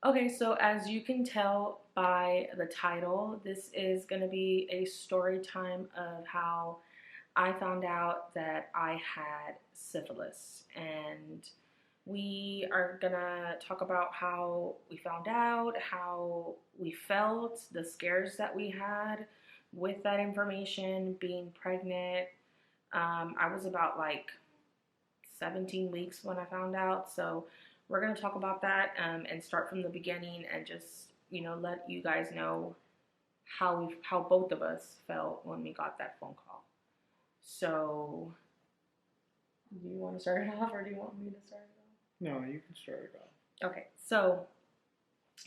Okay, so as you can tell by the title, this is going to be a story time of how I found out that I had syphilis. And we are going to talk about how we found out, how we felt, the scares that we had with that information, being pregnant. I was about like 17 weeks when I found out. So we're going to talk about that and start from the beginning and just, let you guys know how both of us felt when we got that phone call. So, do you want to start it off or do you want me to start it No, you can start it off. off? Okay, so,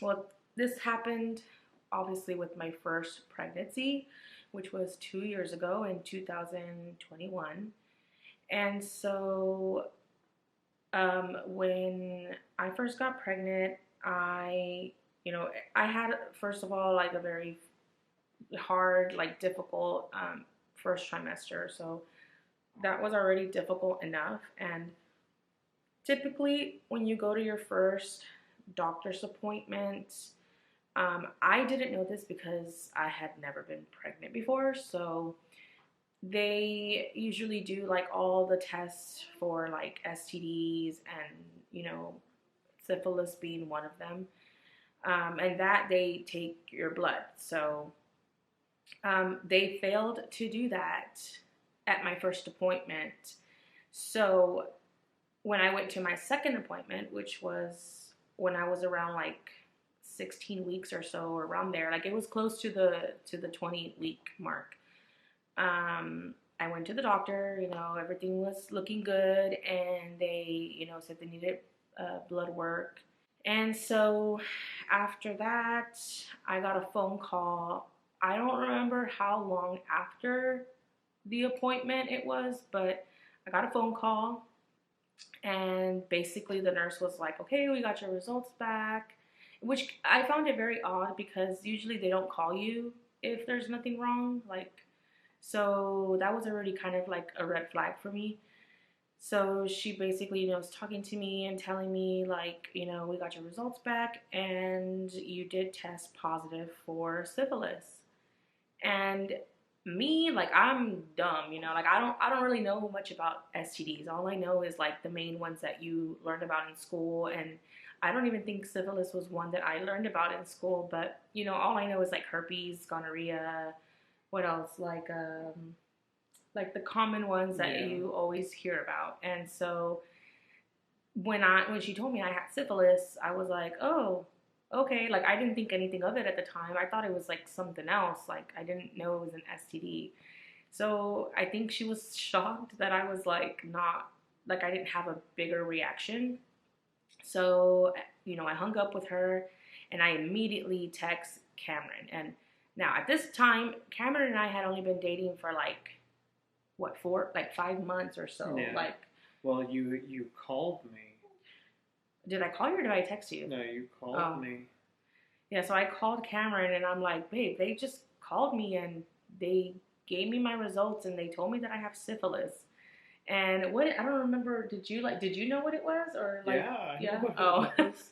well, this happened obviously with my first pregnancy, which was 2 years ago in 2021. And so when I first got pregnant, I had, first of all, like a very hard, like difficult first trimester. So that was already difficult enough. And typically, when you go to your first doctor's appointment, I didn't know this because I had never been pregnant before. So they usually do like all the tests for like STDs and, syphilis being one of them. And that they take your blood. So they failed to do that at my first appointment. So when I went to my second appointment, which was when I was around like 16 weeks or so, or around there, like it was close to the 20-week mark. I went to the doctor, everything was looking good, and they, said they needed blood work. And so after that, I got a phone call. I don't remember how long after the appointment it was, but I got a phone call, and basically the nurse was like, okay, we got your results back, which I found it very odd because usually they don't call you if there's nothing wrong. So that was already kind of like a red flag for me. So she basically, was talking to me and telling me, like, we got your results back and you did test positive for syphilis. And me, like, I'm dumb, like I don't really know much about STDs. All I know is like the main ones that you learned about in school, and I don't even think syphilis was one that I learned about in school. But all I know is like herpes, gonorrhea, what else? Like the common ones that Yeah. you always hear about. And so when she told me I had syphilis, I was like, oh, okay. Like I didn't think anything of it at the time. I thought it was like something else. Like I didn't know it was an STD. So I think she was shocked that I was like not like I didn't have a bigger reaction. So I hung up with her, and I immediately text Cameron. And now at this time, Cameron and I had only been dating for like what, 5 months or so. Yeah. Like, Well, you called me. did I call you or did I text you? No, you called Oh, me. yeah. So I called Cameron and I'm like, babe, they just called me and they gave me my results and they told me that I have syphilis. And what, I don't remember. Did you know what it was or like? Yeah, I know Yeah. what Oh. it was.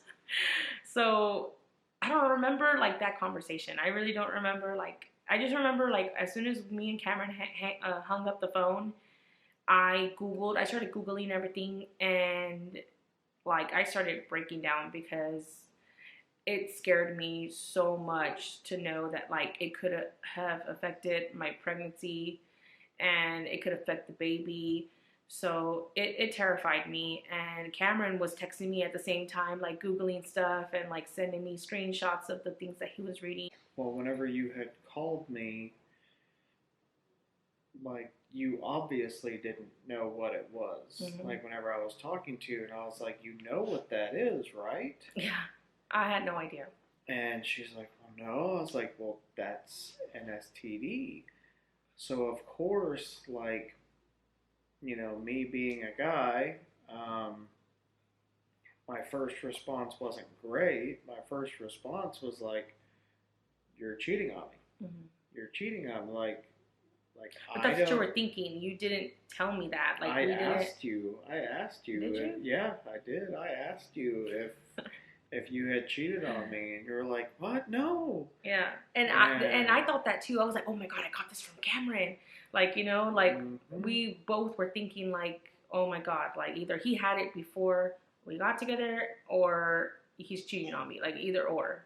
So I don't remember like that conversation. I really don't remember. Like I just remember like as soon as me and Cameron hung up the phone, I started Googling everything, and like I started breaking down because it scared me so much to know that like it could have affected my pregnancy and it could affect the baby. So it terrified me. And Cameron was texting me at the same time, like Googling stuff and like sending me screenshots of the things that he was reading. Well, whenever you had called me, like you obviously didn't know what it was. Mm-hmm. Like whenever I was talking to you, and I was like, you know what that is, right? Yeah, I had no idea. And she's like, well, no. I was like, well, that's an STD. So of course, like, me being a guy, my first response wasn't great. My first response was like, "You're cheating on me. Mm-hmm. You're cheating on me." Like But I that's what you don't. were thinking. You didn't tell me that. Like I we didn't. asked you. I asked you. Did you? Yeah, I did. I asked you if you had cheated on me, and you're like, what? No. Yeah, and And I thought that too. I was like, oh my god, I got this from Cameron. Like, like hmm we both were thinking like, oh my god, like either he had it before we got together or he's cheating on me. Like either or.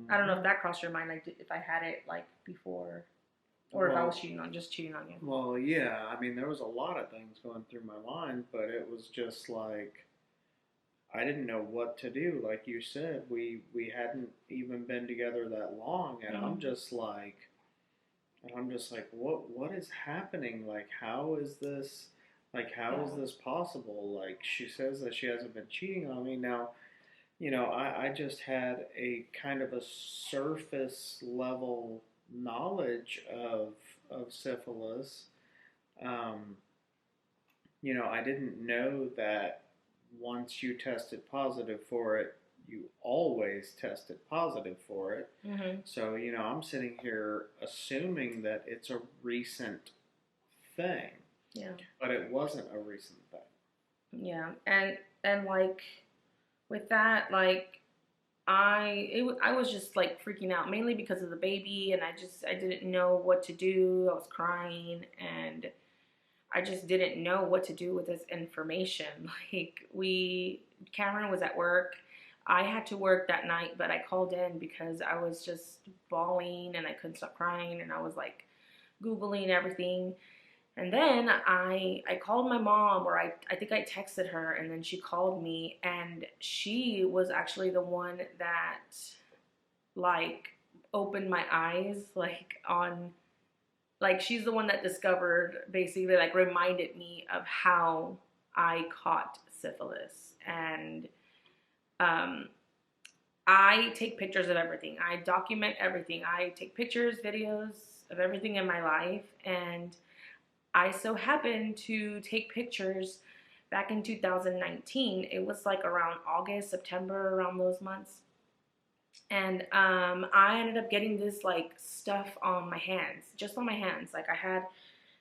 I don't know if hmm that crossed your mind, like if I had it like before, or if I was well, cheating on you. well, yeah. I mean, there was a lot of things going through my mind, but it was just like I didn't know what to do. Like you said, we hadn't even been together that long, and Mm-hmm. I'm just like, what is happening? Like, how is this? Like, how is Yeah. this possible? Like, she says that she hasn't been cheating on me. Now, I just had a kind of a surface level knowledge of syphilis. Um, I didn't know that once you tested positive for it, you always tested positive for it. Mm-hmm. So, I'm sitting here assuming that it's a recent thing, Yeah. but it wasn't a recent thing. Yeah. And like with that, like I was just like freaking out mainly because of the baby, and I didn't know what to do. I was crying, and I just didn't know what to do with this information. Like Cameron was at work. I had to work that night, but I called in because I was just bawling and I couldn't stop crying, and I was like Googling everything. And then I called my mom, or I think I texted her, and then she called me, and she was actually the one that like opened my eyes like on like she's the one that discovered, basically like reminded me of how I caught syphilis. And um I take pictures of everything. I document everything. I take pictures, videos of everything in my life, and I so happened to take pictures back in 2019. It was like around August, September, around those months. And I ended up getting this like stuff on my hands, just on my hands. Like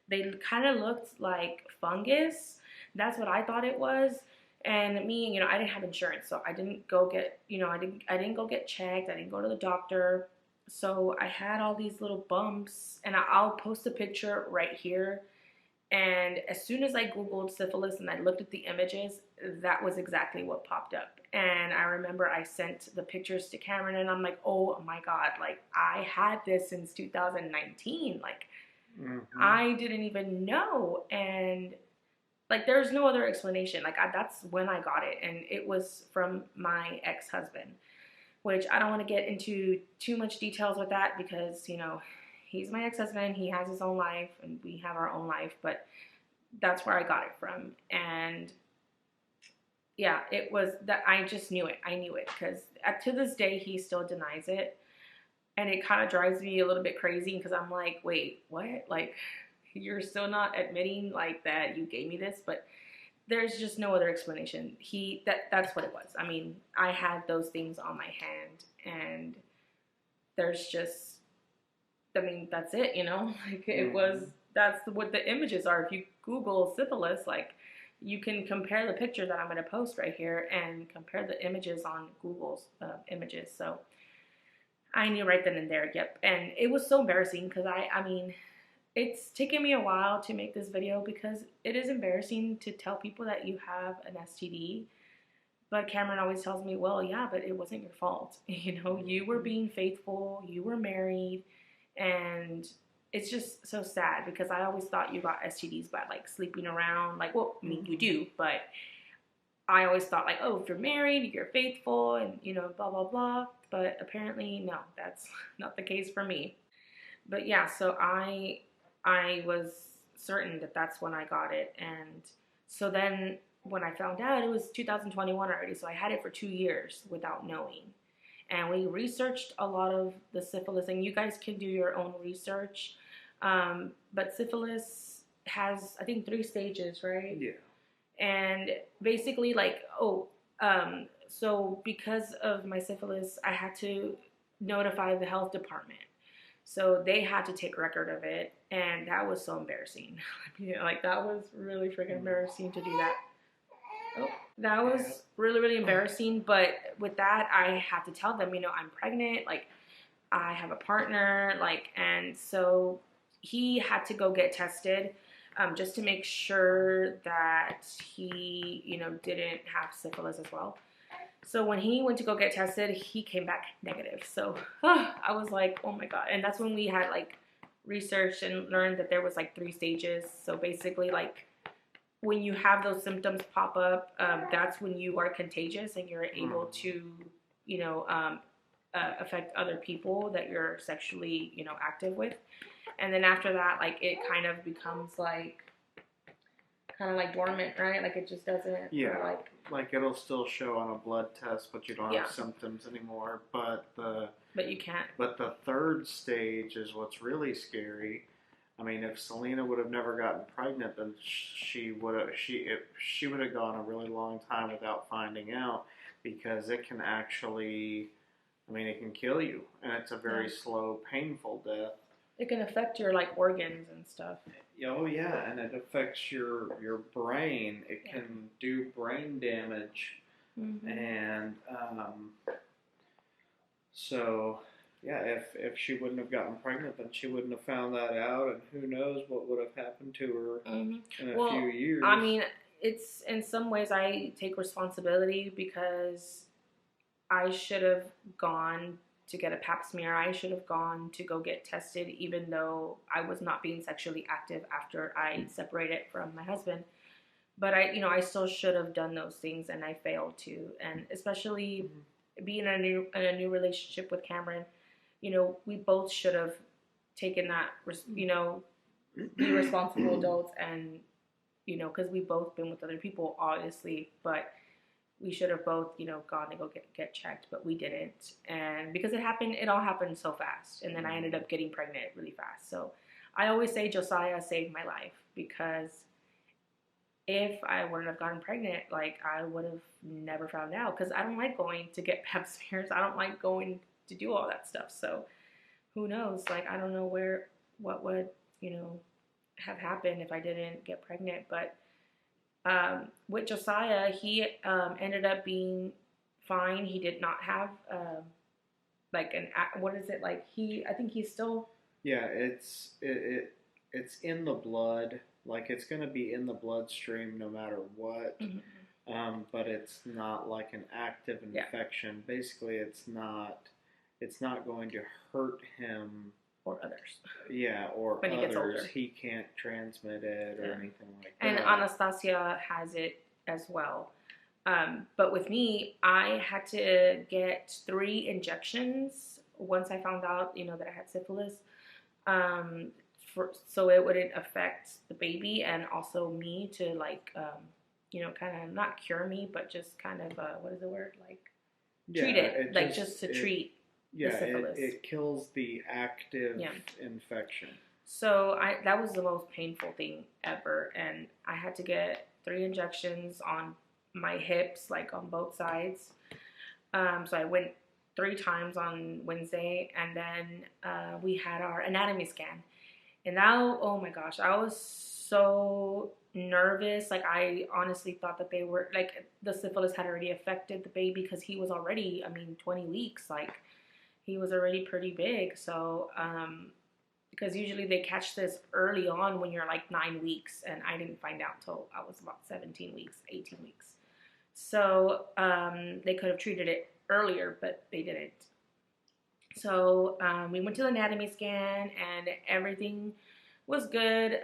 they kind of looked like fungus. That's what I thought it was. And me, I didn't have insurance, so I didn't go get, I didn't go get checked. I didn't go to the doctor. So I had all these little bumps, and I'll post a picture right here. And as soon as I Googled syphilis and I looked at the images, that was exactly what popped up. And I remember I sent the pictures to Cameron, and I'm like, oh my God, like I had this since 2019. Like Mm-hmm. I didn't even know. And like there's no other explanation. Like that's when I got it. And it was from my ex-husband, which I don't want to get into too much details with that because, he's my ex-husband. He has his own life and we have our own life, but that's where I got it from. And yeah, it was that I just knew it. I knew it because to this day, he still denies it. And it kind of drives me a little bit crazy because I'm like, wait, what? Like, you're still not admitting like that you gave me this, but there's just no other explanation. That's what it was. I mean, I had those things on my hand, and there's just, I mean, that's it, Like it was, Mm-hmm. that's what the images are. If you Google syphilis, like you can compare the picture that I'm going to post right here and compare the images on Google's images. So I knew right then and there, yep. And it was so embarrassing because I mean, it's taken me a while to make this video because it is embarrassing to tell people that you have an STD. But Cameron always tells me, well, yeah, but it wasn't your fault. You were Mm-hmm. being faithful, you were married, and it's just so sad because I always thought you got STDs by like sleeping around. Like, well, I mean, you Mm-hmm. do, but I always thought like, oh, if you're married, you're faithful, and blah blah blah. But apparently, no, that's not the case for me. But yeah, so I was certain that that's when I got it, and so then when I found out, it was 2021 already, so I had it for 2 years without knowing. And we researched a lot of the syphilis, and you guys can do your own research. But syphilis has, I think, 3 stages, right? Yeah. And basically, like, so because of my syphilis, I had to notify the health department. So they had to take record of it, and that was so embarrassing. Like that was really freaking Mm-hmm. embarrassing to do that. Oh, that was really, really embarrassing. But with that, I had to tell them, I'm pregnant. Like, I have a partner. Like, and so he had to go get tested, just to make sure that he, didn't have syphilis as well. So when he went to go get tested, he came back negative. So I was like, oh my God. And that's when we had like researched and learned that there was like 3 stages. So basically, like, when you have those symptoms pop up, that's when you are contagious and you're able to, you know, um, affect other people that you're sexually, active with. And then after that, like, it kind of becomes like, kind of like dormant, right? Like, it just doesn't. Yeah, like it'll still show on a blood test, but you don't have symptoms anymore. But you can't. But the third stage is what's really scary. I mean, if Selena would have never gotten pregnant, then she would have gone a really long time without finding out, because it can actually, I mean, it can kill you, and it's a very slow, painful death. It can affect your like organs and stuff. Oh yeah, and it affects your brain. It can do brain damage, and so. Yeah, if she wouldn't have gotten pregnant, then she wouldn't have found that out, and who knows what would have happened to her in a few years. I mean, it's, in some ways I take responsibility, because I should have gone to get a pap smear. I should have gone to go get tested, even though I was not being sexually active after I separated from my husband. But I still should have done those things, and I failed to. And especially being in a new relationship with Cameron, we both should have taken that, be responsible adults, and, because we've both been with other people, obviously, but we should have both, gone to go get checked, but we didn't. And because it all happened so fast. And then I ended up getting pregnant really fast. So I always say Josiah saved my life, because if I wouldn't have gotten pregnant, like, I would have never found out, because I don't like going to get pap smears. I don't like going to do all that stuff. So who knows? Like, I don't know what would, have happened if I didn't get pregnant. But with Josiah, he ended up being fine. He did not have like what is it, like, I think he's still. Yeah, it's in the blood. Like, it's going to be in the bloodstream no matter what. But it's not like an active infection. Basically, it's not going to hurt him or others. Yeah, or when others. He gets older. He can't transmit it or anything like that. And Anastasia has it as well. But with me, I had to get 3 injections once I found out, that I had syphilis. So it wouldn't affect the baby, and also me, to like, kind of not cure me, but just kind of, what is the word? Like, treat it. Like, just to treat. Yeah, it kills the active infection. So that was the most painful thing ever, and I had to get 3 injections on my hips, like on both sides. So I went 3 times on Wednesday, and then we had our anatomy scan. And now, oh my gosh, I was so nervous. Like, I honestly thought that they were, like, the syphilis had already affected the baby, because he was already, 20 weeks, like, he was already pretty big. So, because usually they catch this early on when you're like 9 weeks, and I didn't find out till I was about 17 weeks, 18 weeks. So, they could have treated it earlier, but they didn't. So, we went to the anatomy scan, and everything was good.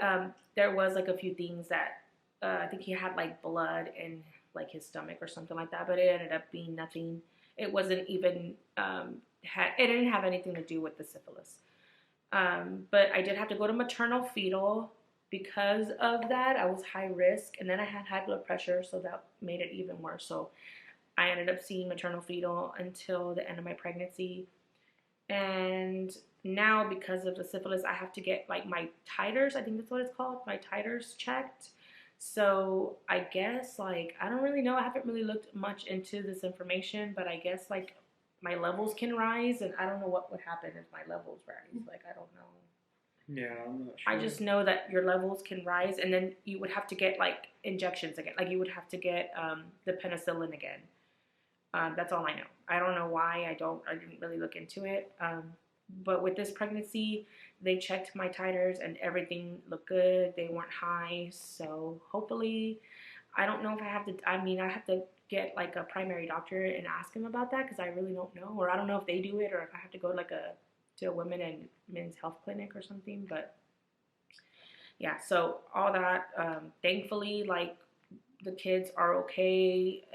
There was like a few things that, I think he had like blood in like his stomach or something like that, but it ended up being nothing. It wasn't even, it didn't have anything to do with the syphilis. But I did have to go to maternal fetal because of that. I was high risk, and then I had high blood pressure, so that made it even worse. So I ended up seeing maternal fetal until the end of my pregnancy. And now, because of the syphilis, I have to get like my titers, I think that's what it's called, my titers checked. So I guess, like, I don't really know. I haven't really looked much into this information, but I guess, like, my levels can rise, and I don't know what would happen if my levels rise. Like, I don't know. Yeah, I'm not I sure. just know that your levels can rise, and then you would have to get like injections again. Like you would have to get the penicillin again. That's all I know. I don't know why. I didn't really look into it. But with this pregnancy, they checked my titers and everything looked good. They weren't high. So hopefully, I don't know if I have to, I mean, I have to get like a primary doctor and ask him about that because I really don't know. Or I don't know if they do it or if I have to go like to a women and men's health clinic or something. But yeah, so all that, thankfully, like the kids are okay.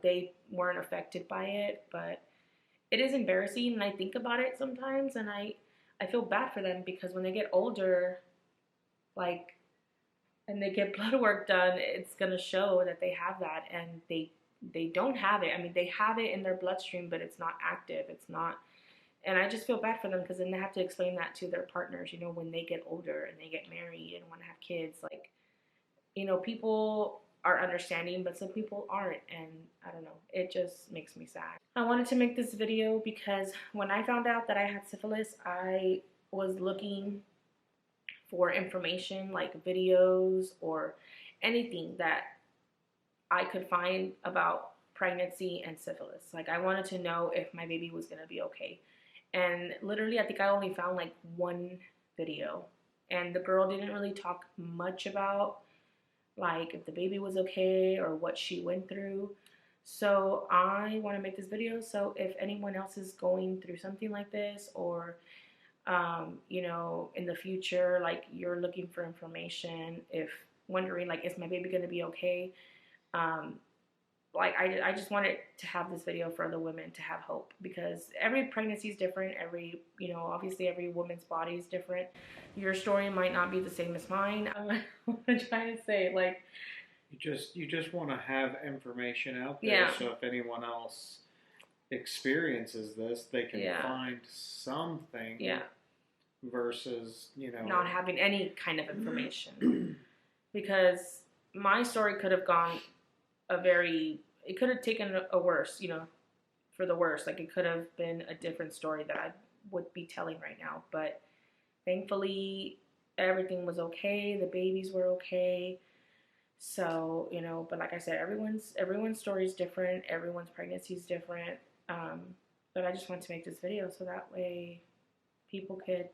They weren't affected by it, but it is embarrassing, and I think about it sometimes, and I feel bad for them because when they get older, like, and they get blood work done, it's gonna show that they have that, and they don't have it. I mean, they have it in their bloodstream, but it's not active. It's not, and I just feel bad for them because then they have to explain that to their partners. When they get older and they get married and want to have kids, like people are understanding, but some people aren't. And I don't know, it just makes me sad. I wanted to make this video because when I found out that I had syphilis, I was looking for information like videos or anything that I could find about pregnancy and syphilis. Like, I wanted to know if my baby was going to be okay. And literally, I think I only found like one video. And the girl didn't really talk much about like if the baby was okay or what she went through. So I want to make this video so if anyone else is going through something like this or in the future, like you're looking for information, if wondering like is my baby going to be okay, um, like I just wanted to have this video for other women to have hope because every pregnancy is different. Obviously every woman's body is different. Your story might not be the same as mine. I'm trying to say, like, You just want to have information out there, yeah, so if anyone else experiences this, they can yeah, find something yeah, versus not having any kind of information because my story could have gone it could have taken a worse, for the worst. Like it could have been a different story that I would be telling right now. But thankfully, everything was okay. The babies were okay. So but like I said, everyone's story is different. Everyone's pregnancy is different. Um, but I just wanted to make this video so that way people could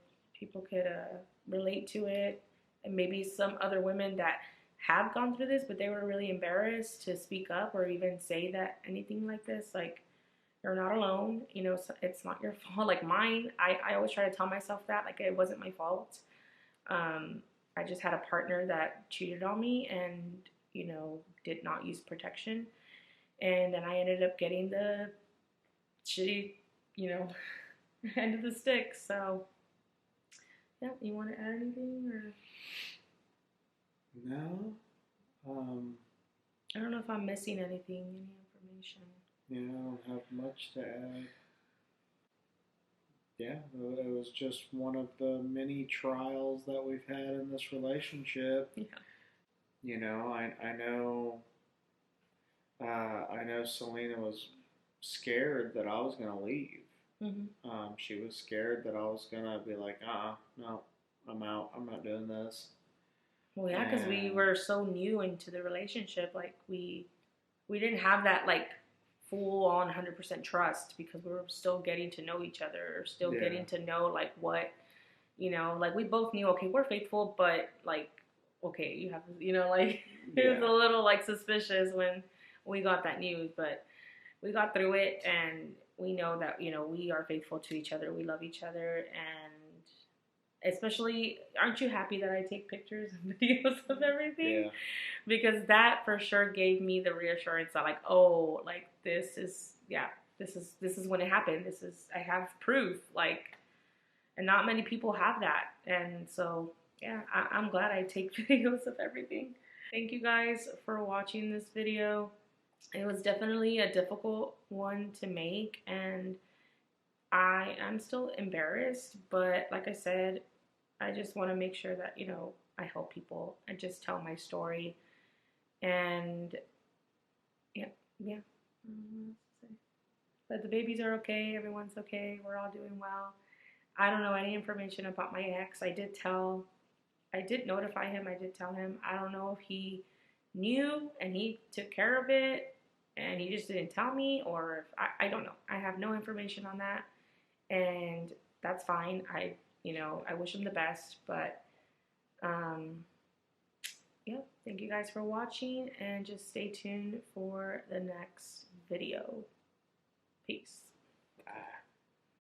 relate to it, and maybe some other women that have gone through this, but they were really embarrassed to speak up or even say that anything like this, like you're not alone. It's not your fault. Like mine, I always try to tell myself that like it wasn't my fault. I just had a partner that cheated on me and did not use protection, and then I ended up getting the shitty, you know, end of the stick. So yeah, you want to add anything or? No. I don't know if I'm missing anything, any information. Yeah, I don't have much to add. Yeah, it was just one of the many trials that we've had in this relationship. Yeah. I know Selena was scared that I was gonna leave. She was scared that I was gonna be like, no, I'm out. I'm not doing this. Well, yeah, because we And were so new into the relationship. Like we didn't have that like full on 100% trust because we were still getting to know each other, still yeah, getting to know like what like we both knew, okay, we're faithful, but like, okay, you have, like it was yeah, a little like suspicious when we got that news, but we got through it and we know that, we are faithful to each other. We love each other. And especially, aren't you happy that I take pictures and videos of everything? yeah, Because that for sure gave me the reassurance that like, oh, like this is when it happened. I have proof, like, and not many people have that. And so, yeah, I'm glad I take videos of everything. Thank you guys for watching this video. It was definitely a difficult one to make, and I am still embarrassed, but like I said, I just want to make sure that, I help people and just tell my story. And yeah, yeah. But the babies are okay, everyone's okay, we're all doing well. I don't know any information about my ex. I did notify him. I did tell him. I don't know if he knew and he took care of it and he just didn't tell me, or if I don't know. I have no information on that, and that's fine. I wish him the best, but um, yeah, thank you guys for watching, and just stay tuned for the next video. Peace. Bye.